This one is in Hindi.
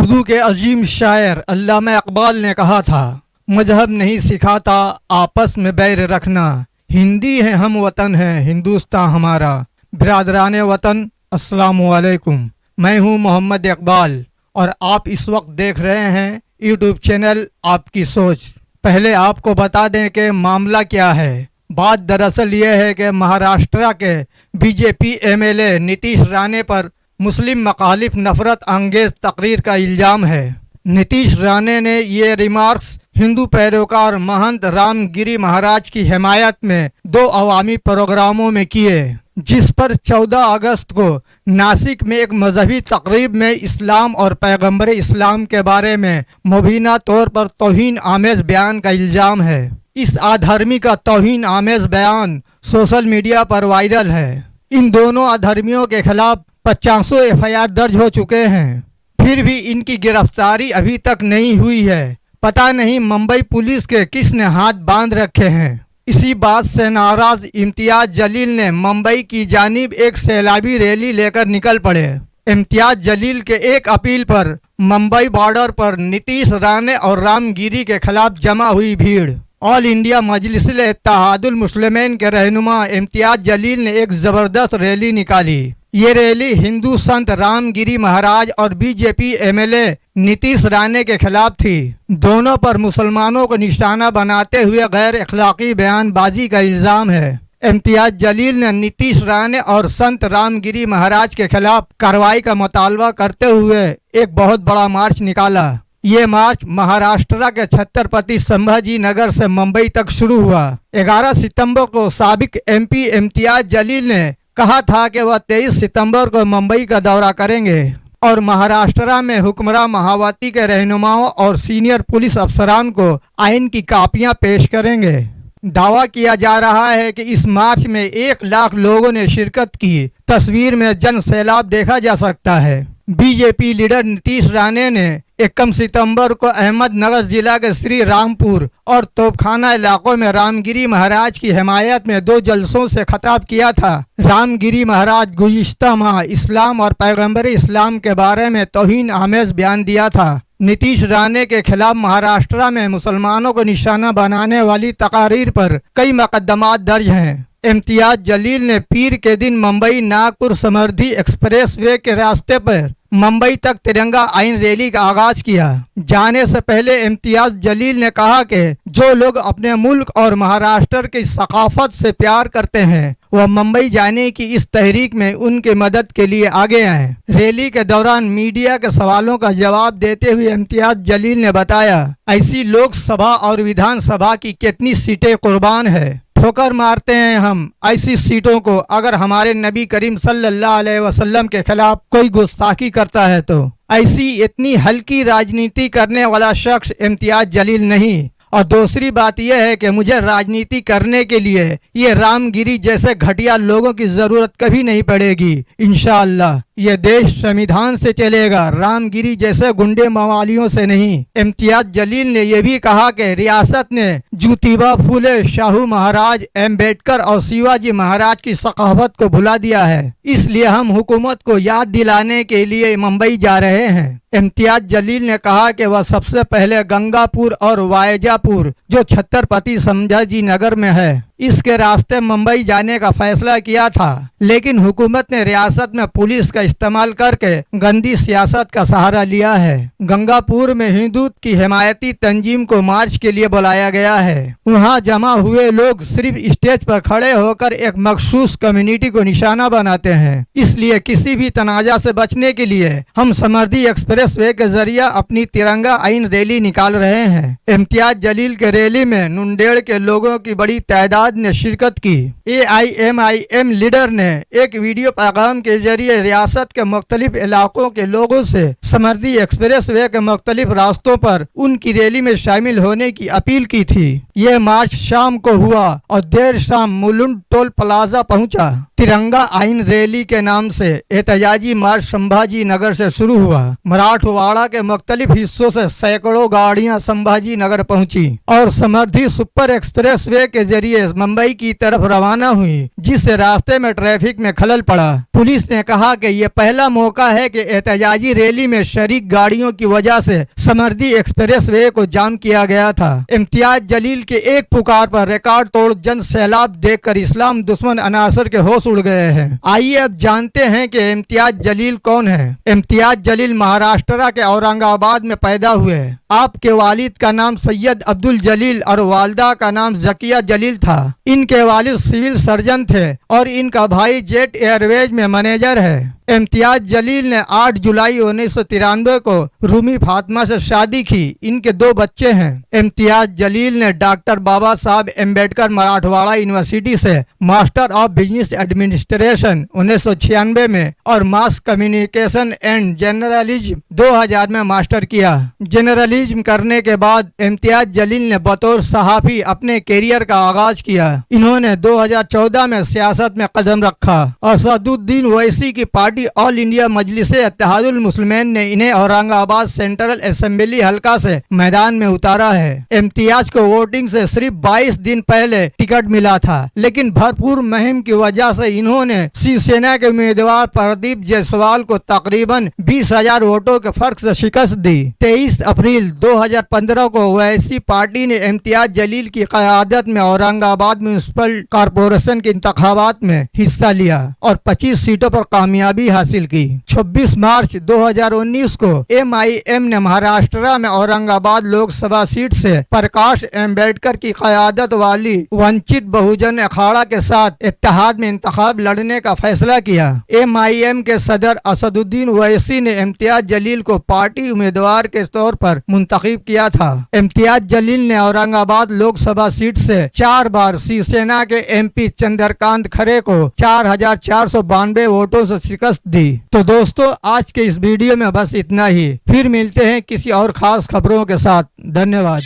उर्दू के अजीम शायर अल्लामा इकबाल ने कहा था, मजहब नहीं सिखाता आपस में बैर रखना, हिंदी है हम वतन है हिंदुस्तान हमारा। बिरादरान वतन अस्सलामु अलैकुम। मैं हूं मोहम्मद इकबाल और आप इस वक्त देख रहे हैं यूट्यूब चैनल आपकी सोच। पहले आपको बता दें कि मामला क्या है। बात दरअसल ये है कि महाराष्ट्र के बीजेपी एमएलए नीतीश राणे पर मुस्लिम मखालिफ नफरत अंगेज तकरीर का इल्ज़ाम है। नीतीश राणे ने ये रिमार्क्स हिंदू पैरोकार महंत रामगिरी महाराज की हिमायत में 2 अवामी प्रोग्रामों में किए, जिस पर 14 अगस्त को नासिक में एक मजहबी तकरीब में इस्लाम और पैगंबर इस्लाम के बारे में मुबीना तौर पर तौहीन आमेज बयान का इल्ज़ाम है। इस अधर्मी का तौहीन आमेज बयान सोशल मीडिया पर वायरल है। इन दोनों अधर्मियों के खिलाफ 50 एफआईआर दर्ज हो चुके हैं, फिर भी इनकी गिरफ्तारी अभी तक नहीं हुई है। पता नहीं मुंबई पुलिस के किसने हाथ बांध रखे हैं। इसी बात से नाराज इम्तियाज जलील ने मुंबई की जानिब एक सैलाबी रैली लेकर निकल पड़े। इम्तियाज जलील के एक अपील पर मुंबई बॉर्डर पर नीतीश राणे और रामगिरी के खिलाफ जमा हुई भीड़। ऑल इंडिया मजलिस-ए-इत्तेहादुल मुस्लिमीन के रहनुमा इम्तियाज जलील ने एक जबरदस्त रैली निकाली। ये रैली हिंदू संत रामगिरी महाराज और बीजेपी एमएलए नीतीश राणे के खिलाफ थी। दोनों पर मुसलमानों को निशाना बनाते हुए गैर अखलाकी बयानबाजी का इल्जाम है। इम्तियाज जलील ने नीतीश राणे और संत रामगिरी महाराज के खिलाफ कार्रवाई का मुतालबा करते हुए एक बहुत बड़ा मार्च निकाला। ये मार्च महाराष्ट्र के छत्रपति संभाजी नगर से मुंबई तक शुरू हुआ। 11 सितंबर को साबिक एमपी इम्तियाज जलील ने कहा था कि वह 23 सितंबर को मुंबई का दौरा करेंगे और महाराष्ट्र में हुक्मरान मायावती के रहनुमाओं और सीनियर पुलिस अफसरान को आइन की कापियां पेश करेंगे। दावा किया जा रहा है कि इस मार्च में 1 लाख लोगों ने शिरकत की। तस्वीर में जन सैलाब देखा जा सकता है। बीजेपी लीडर नीतीश राणे ने 21 सितंबर को अहमदनगर जिला के श्री रामपुर और तोपखाना इलाकों में रामगिरी महाराज की हिमायत में 2 जलसों से खिताब किया था। रामगिरी महाराज गुज़िश्ता माह इस्लाम और पैगंबर इस्लाम के बारे में तौहीन आमेज बयान दिया था। नीतीश राणे के खिलाफ महाराष्ट्र में मुसलमानों को निशाना बनाने वाली तकारीर पर कई मुकदमात दर्ज हैं। इम्तियाज जलील ने पीर के दिन मुंबई नागपुर समृद्धि एक्सप्रेस वे के रास्ते पर मुंबई तक तिरंगा आइन रैली का आगाज किया। जाने से पहले इम्तियाज जलील ने कहा कि जो लोग अपने मुल्क और महाराष्ट्र की सकाफत से प्यार करते हैं वह मुंबई जाने की इस तहरीक में उनकी मदद के लिए आगे आए। रैली के दौरान मीडिया के सवालों का जवाब देते हुए इम्तियाज जलील ने बताया, ऐसी लोकसभा और विधानसभा की कितनी सीटें कुर्बान है। ठोकर मारते हैं हम ऐसी सीटों को अगर हमारे नबी करीम सल्लल्लाहु अलैहि वसल्लम के खिलाफ कोई गुस्ताखी करता है तो। ऐसी इतनी हल्की राजनीति करने वाला शख्स इम्तियाज जलील नहीं। और दूसरी बात यह है कि मुझे राजनीति करने के लिए ये रामगिरी जैसे घटिया लोगों की जरूरत कभी नहीं पड़ेगी। इंशाअल्लाह ये देश संविधान से चलेगा, रामगिरी जैसे गुंडे मवालियों से नहीं। इम्तियाज जलील ने यह भी कहा कि रियासत ने ज्योतिबा फूले, शाहू महाराज, अम्बेडकर और शिवाजी महाराज की सकाफत को भुला दिया है, इसलिए हम हुकूमत को याद दिलाने के लिए मुंबई जा रहे हैं। इम्तियाज जलील ने कहा कि वह सबसे पहले गंगापुर और वायजापुर जो छत्रपति संभाजी नगर में है इसके रास्ते मुंबई जाने का फैसला किया था, लेकिन हुकूमत ने रियासत में पुलिस का इस्तेमाल करके गंदी सियासत का सहारा लिया है। गंगापुर में हिंदू की हिमायती तंजीम को मार्च के लिए बुलाया गया है। वहां जमा हुए लोग सिर्फ स्टेज पर खड़े होकर एक मखसूस कम्युनिटी को निशाना बनाते हैं। इसलिए किसी भी तनाजा से बचने के लिए हम समृद्धि एक्सप्रेस वे के जरिए अपनी तिरंगा आइन रैली निकाल रहे हैं। इम्तियाज जलील के रैली में मुंडेर के लोगों की बड़ी तादाद ने शिरकत की। AIMIM लीडर ने एक वीडियो पैगाम के जरिए रियासत के मुख्तलिफ इलाकों के लोगों से समृद्धि एक्सप्रेस वे के मुख्तलिफ रास्तों पर उनकी रैली में शामिल होने की अपील की थी। यह मार्च शाम को हुआ और देर शाम मुलुंड टोल प्लाजा पहुंचा। तिरंगा आइन रैली के नाम से एहतजाजी मार्च संभाजी नगर से शुरू हुआ। मराठवाड़ा के मुख्तलिफ हिस्सों से सैकड़ों गाड़ियां संभाजी नगर पहुंची और समृद्धि सुपर एक्सप्रेस वे के जरिए मुंबई की तरफ रवाना हुई, जिससे रास्ते में ट्रैफिक में खलल पड़ा। पुलिस ने कहा कि ये पहला मौका है कि एहतजाजी रैली में शरीक गाड़ियों की वजह से समर्दी एक्सप्रेस वे को जाम किया गया था। इम्तियाज जलील के एक पुकार पर रिकॉर्ड तोड़ जन सैलाब देखकर इस्लाम दुश्मन अनासर के होश उड़ गए हैं। आइए अब जानते हैं कि इम्तियाज जलील कौन है। इम्तियाज जलील महाराष्ट्र के औरंगाबाद में पैदा हुए। आपके वालिद का नाम सैयद अब्दुल जलील और वालदा का नाम जकिया जलील था। इनके वालिद सिविल सर्जन थे और इनका भाई जेट एयरवेज में मैनेजर है। इम्तियाज जलील ने 8 जुलाई 1993 को रूमी फातिमा से शादी की। इनके 2 बच्चे हैं। इम्तियाज जलील ने डॉक्टर बाबा साहब अम्बेडकर मराठवाड़ा यूनिवर्सिटी से मास्टर ऑफ बिजनेस एडमिनिस्ट्रेशन 1996 में और मास कम्युनिकेशन एंड जर्नलिज्म 2000 में मास्टर किया। जर्नलिज्म करने के बाद इम्तियाज जलील ने बतौर सहाफी अपने करियर का आगाज किया। इन्होंने 2014 में सियासत में कदम रखा और असदुद्दीन ओवैसी की party All India Majlis-e Ittehadul Muslimeen ने इन्हें औरंगाबाद सेंट्रल असेंबली हलका से मैदान में उतारा है। इम्तियाज को वोटिंग से सिर्फ 22 दिन पहले टिकट मिला था, लेकिन भरपूर मुहिम की वजह से इन्होंने शिवसेना के उम्मीदवार प्रदीप जायसवाल को तकरीबन 20,000 वोटों के फर्क से शिकस्त दी। 23 अप्रैल 2015 को ओवैसी पार्टी ने इम्तियाज जलील की क़यादत में औरंगाबाद म्युनिसिपल कॉरपोरेशन के इंतखाबात में हिस्सा लिया और 25 सीटों पर कामयाबी हासिल की। 26 मार्च 2019 को MIM ने महाराष्ट्र में औरंगाबाद लोकसभा सीट से प्रकाश अम्बेडकर की क़यादत वाली वंचित बहुजन अखाड़ा के साथ इत्तेहाद में इंतखाब लड़ने का फैसला किया। MIM के सदर असदुद्दीन ओवैसी ने इम्तियाज जलील को पार्टी उम्मीदवार के तौर पर मुंतखब किया था। इम्तियाज जलील ने औरंगाबाद लोकसभा सीट से 4 बार शिवसेना के MP चंद्रकांत खरे को 4,492 वोटों से शिकस्त दी। तो दोस्तों, आज के इस वीडियो में बस इतना ही। फिर मिलते हैं किसी और खास खबरों के साथ। धन्यवाद।